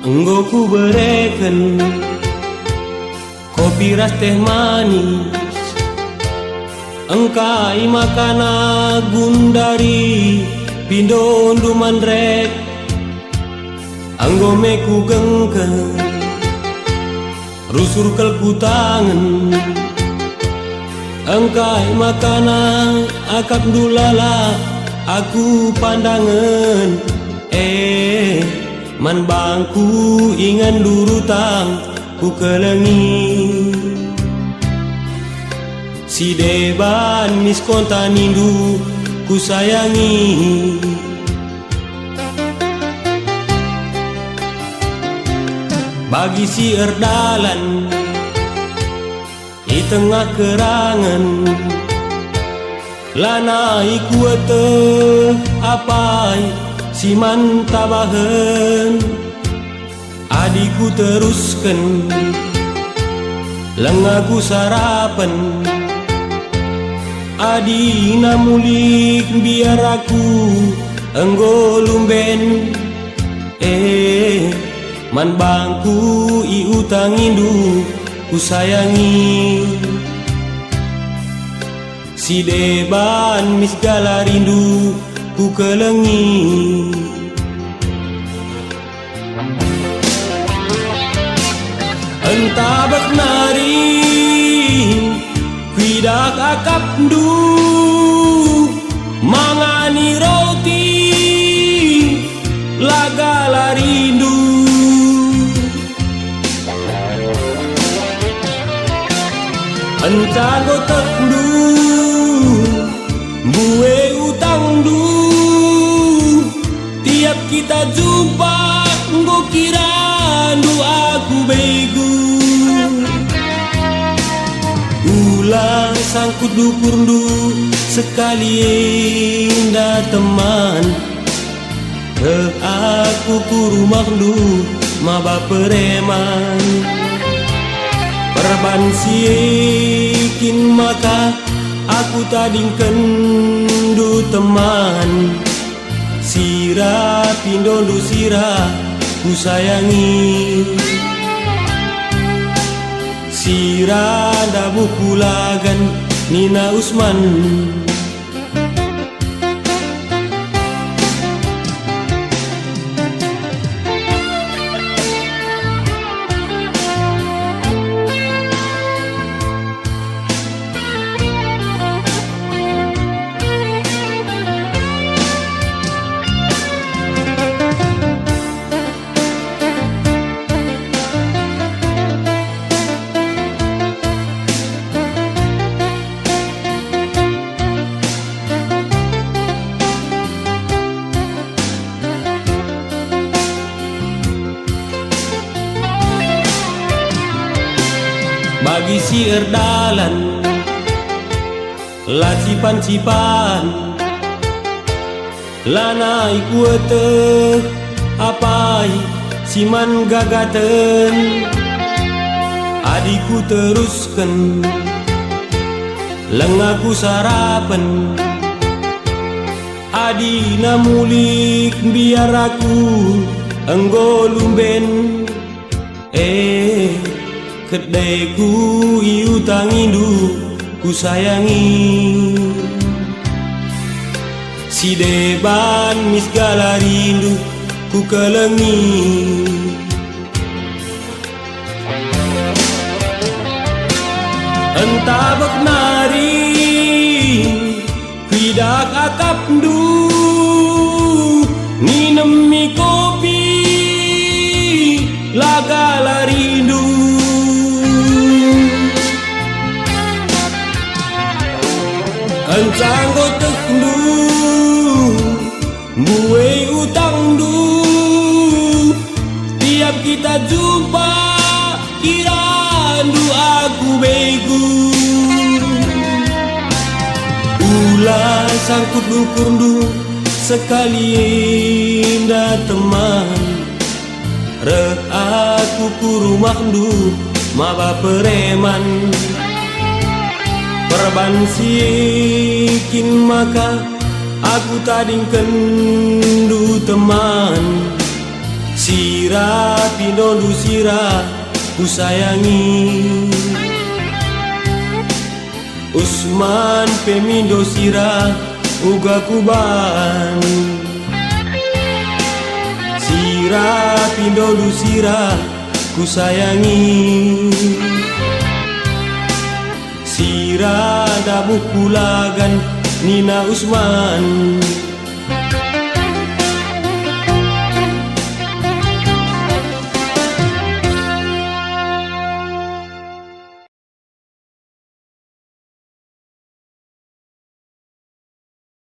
Enggo ku bereken kopi ras teh manis, engkai makana gundari pindon dumandrek. Anggo meku gengken rusur kelku tangan, engkai makana akap dulala aku pandangan. Man bangku ingan durutang ku kelengi, si deban miskonta nindu ku sayangi. Bagi si erdalan di tengah kerangan, lanai kuete apai si mantabahen. Adikku teruskan lengaku sarapan, adina mulik biar aku enggo lumben. Man bangku iutang indu ku sayangi, si deban misgala rindu ku kelengi. Entah beknari kuidak akap du mangani roti lagala rindu. Entah gotek du bue utang du, tiap kita jumpa nggo kira du aku begu. Ulang sangkut dukur du sekali indah teman, ke aku ku rumah du maba pereman. Perban sikin maka aku tadingken du teman, sira pindon du sira ku sayangi. Sira dabu kulagan Nina Usman. Bagi si erdalan lacipan-cipan, lanai kuete apai siman gagaten. Adikku teruskan lengaku sarapan, adina mulik biar aku enggo lumben. Kedaiku iutang indu ku sayangi, si deban misgala rindu ku kelengi. Entah beknari kuidak akap du nginemi kopi lagala rindu. Encang gotek du Buai utang du, tiap kita jumpa kirandu aku begu. Ulah sangkut dukurdu sekali indah teman. Reh aku ku rumah du maba pereman. Perban sikin maka aku tadingkan du teman. Sira pinondu sira ku sayangi. Usman pemindo sira uga kuban. Sira pinondu sira ku sayangi. Sira dabu kulagan Nina Usman.